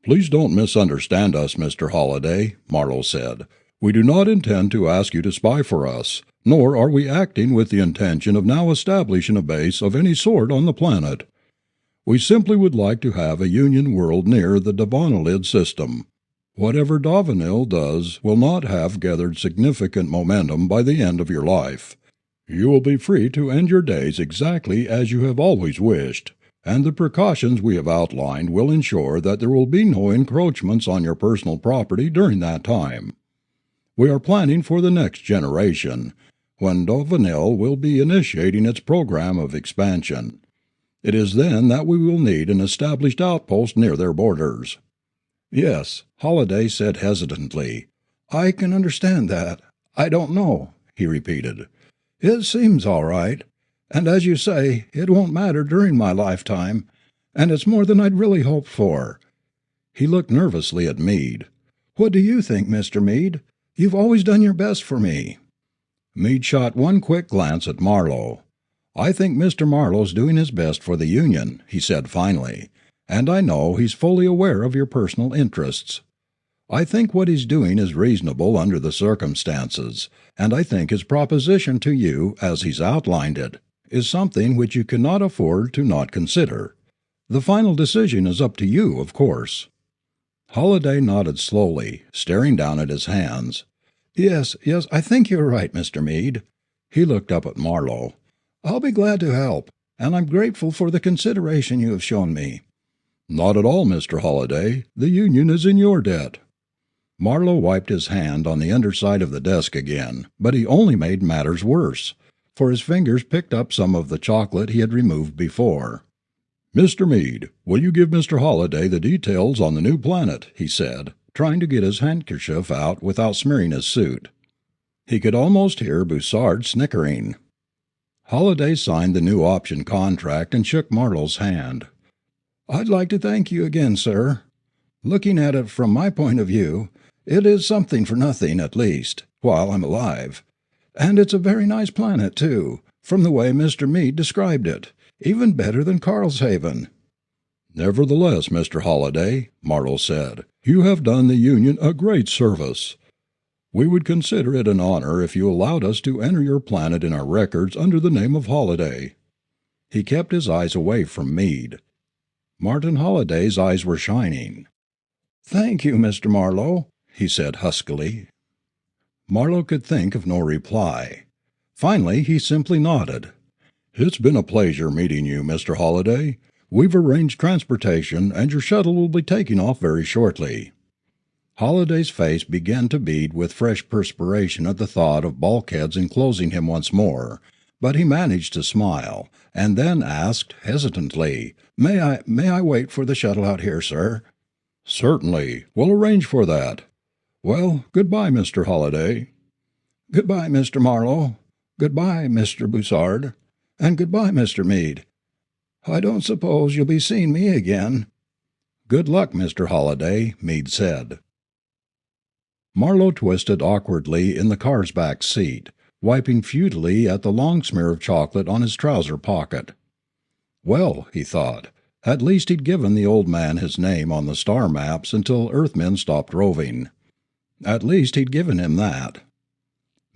"Please don't misunderstand us, Mr. Holliday," Marlowe said. "We do not intend to ask you to spy for us, nor are we acting with the intention of now establishing a base of any sort on the planet. We simply would like to have a Union world near the Davanilid system. Whatever Davanil does will not have gathered significant momentum by the end of your life. You will be free to end your days exactly as you have always wished, and the precautions we have outlined will ensure that there will be no encroachments on your personal property during that time. We are planning for the next generation, when Davanil will be initiating its program of expansion. It is then that we will need an established outpost near their borders." "Yes," Holliday said hesitantly. "I can understand that. I don't know," he repeated. "It seems all right. And as you say, it won't matter during my lifetime, and it's more than I'd really hoped for." He looked nervously at Meade. "What do you think, Mr. Meade? You've always done your best for me." Meade shot one quick glance at Marlowe. "I think Mr. Marlowe's doing his best for the Union," he said finally, "and I know he's fully aware of your personal interests. I think what he's doing is reasonable under the circumstances, and I think his proposition to you, as he's outlined it, is something which you cannot afford to not consider. The final decision is up to you, of course." Holliday nodded slowly, staring down at his hands. Yes, I think you're right, Mr. Meade." He looked up at Marlowe. "I'll be glad to help, and I'm grateful for the consideration you have shown me." "Not at all, Mr. Holliday. The Union is in your debt." Marlowe wiped his hand on the underside of the desk again, but he only made matters worse, for his fingers picked up some of the chocolate he had removed before. "Mr. Meade, will you give Mr. Holliday the details on the new planet?" he said, trying to get his handkerchief out without smearing his suit. He could almost hear Bussard snickering. Holliday signed the new option contract and shook Marlowe's hand. "I'd like to thank you again, sir. Looking at it from my point of view, it is something for nothing, at least, while I'm alive. And it's a very nice planet, too, from the way Mr. Meade described it, even better than Carlshaven." "Nevertheless, Mr. Holliday," Marlowe said, "you have done the Union a great service. We would consider it an honor if you allowed us to enter your planet in our records under the name of Holliday." He kept his eyes away from Meade. Martin Holliday's eyes were shining. "Thank you, Mr. Marlowe," he said huskily. Marlowe could think of no reply. Finally he simply nodded. "It's been a pleasure meeting you, Mr. Holliday. We've arranged transportation, and your shuttle will be taking off very shortly." Holliday's face began to bead with fresh perspiration at the thought of bulkheads enclosing him once more, but he managed to smile, and then asked hesitantly, May I wait for the shuttle out here, sir?" "Certainly. We'll arrange for that. Well, good-bye, Mr. Holliday." "Good-bye, Mr. Marlowe. Good-bye, Mr. Bussard. And good-bye, Mr. Meade. I don't suppose you'll be seeing me again." "Good luck, Mr. Holliday," Meade said. Marlowe twisted awkwardly in the car's back seat, wiping futilely at the long smear of chocolate on his trouser pocket. Well, he thought, at least he'd given the old man his name on the star maps until Earthmen stopped roving. At least he'd given him that.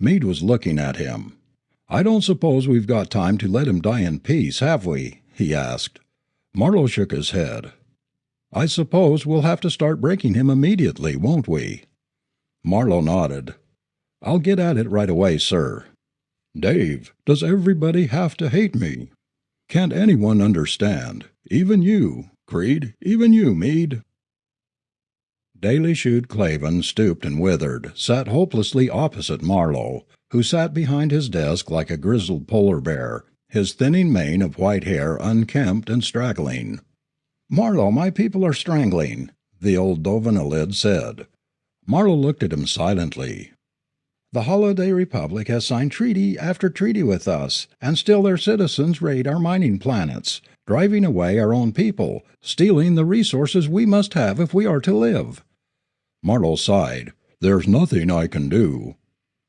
Meade was looking at him. "I don't suppose we've got time to let him die in peace, have we?" he asked. Marlowe shook his head. "I suppose we'll have to start breaking him immediately, won't we?" Marlowe nodded. "I'll get at it right away, sir." "Dave, does everybody have to hate me? Can't anyone understand? Even you, Creed, even you, Meade." Daily-shoed Clavin, stooped and withered, sat hopelessly opposite Marlowe, who sat behind his desk like a grizzled polar bear, his thinning mane of white hair unkempt and straggling. "Marlowe, my people are strangling," the old Davanilid said. Marlowe looked at him silently. "The Holiday Republic has signed treaty after treaty with us, and still their citizens raid our mining planets, driving away our own people, stealing the resources we must have if we are to live." Marlowe sighed. "There's nothing I can do."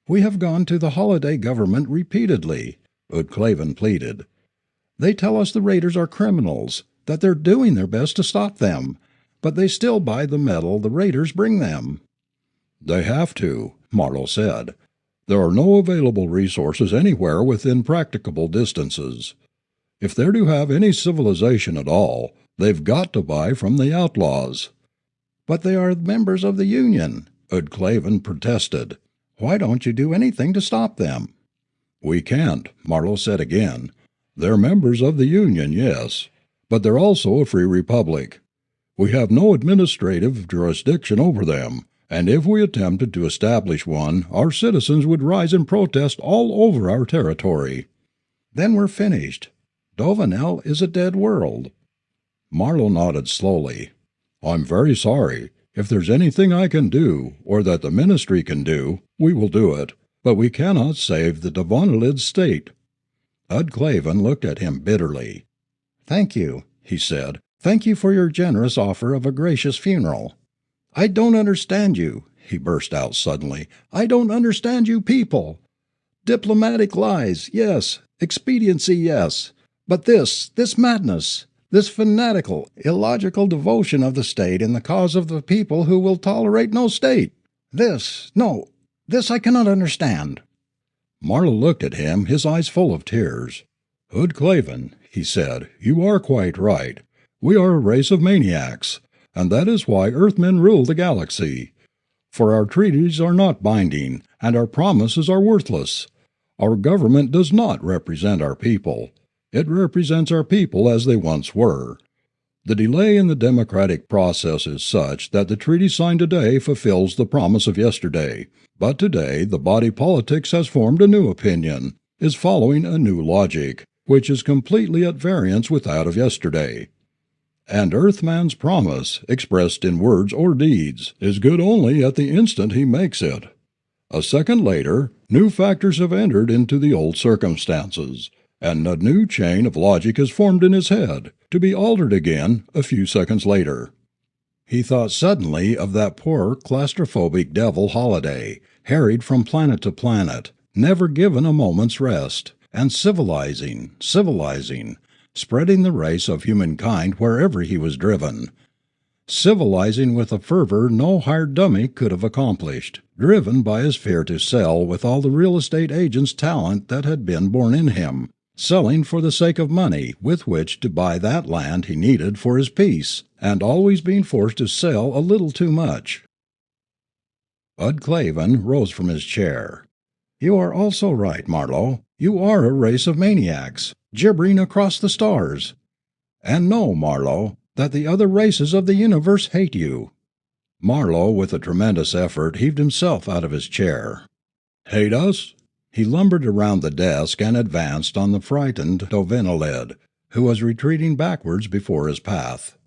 We have gone to the holiday government repeatedly, Udclavan pleaded. They tell us the raiders are criminals, that they're doing their best to stop them, but they still buy the metal the raiders bring them. They have to, Marlowe said. There are no available resources anywhere within practicable distances. If they're to have any civilization at all, they've got to buy from the outlaws. But they are members of the Union, Udclavan protested. Why don't you do anything to stop them? We can't, Marlowe said again. They're members of the Union, yes, but they're also a free republic. We have no administrative jurisdiction over them, and if we attempted to establish one, our citizens would rise in protest all over our territory. Then we're finished. Dovenel is a dead world. Marlowe nodded slowly. I'm very sorry. If there's anything I can do, or that the ministry can do, we will do it, but we cannot save the Devonalid state. Udclavan looked at him bitterly. Thank you, he said. Thank you for your generous offer of a gracious funeral. I don't understand you, he burst out suddenly. I don't understand you people. Diplomatic lies, yes. Expediency, yes. But this madness, this fanatical, illogical devotion of the state in the cause of the people who will tolerate no state. This I cannot understand. Marlowe looked at him, his eyes full of tears. Udclavan, he said, you are quite right. We are a race of maniacs, and that is why Earthmen rule the galaxy. For our treaties are not binding, and our promises are worthless. Our government does not represent our people. It represents our people as they once were. The delay in the democratic process is such that the treaty signed today fulfills the promise of yesterday. But today the body politics has formed a new opinion, is following a new logic, which is completely at variance with that of yesterday. And Earthman's promise, expressed in words or deeds, is good only at the instant he makes it. A second later, new factors have entered into the old circumstances, and a new chain of logic is formed in his head, to be altered again a few seconds later. He thought suddenly of that poor claustrophobic devil Holiday, harried from planet to planet, never given a moment's rest, and civilizing, spreading the race of humankind wherever he was driven. Civilizing with a fervor no hired dummy could have accomplished, driven by his fear to sell with all the real estate agent's talent that had been born in him, selling for the sake of money with which to buy that land he needed for his peace, and always being forced to sell a little too much. Udclavan rose from his chair. You are also right, Marlowe. You are a race of maniacs, gibbering across the stars. And know, Marlowe, that the other races of the universe hate you. Marlowe, with a tremendous effort, heaved himself out of his chair. Hate us? He lumbered around the desk and advanced on the frightened Dovenalid, who was retreating backwards before his path.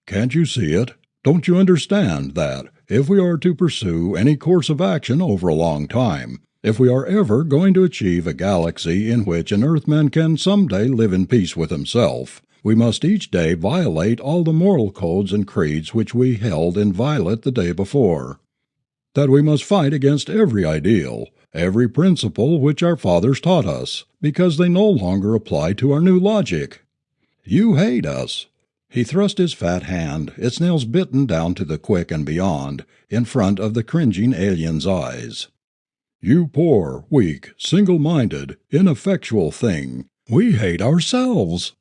Can't you see it? Don't you understand that, if we are to pursue any course of action over a long time, if we are ever going to achieve a galaxy in which an Earthman can some day live in peace with himself, we must each day violate all the moral codes and creeds which we held inviolate the day before. That we must fight against every ideal, every principle which our fathers taught us, because they no longer apply to our new logic. You hate us. He thrust his fat hand, its nails bitten down to the quick and beyond, in front of the cringing alien's eyes. You poor, weak, single-minded, ineffectual thing. We hate ourselves.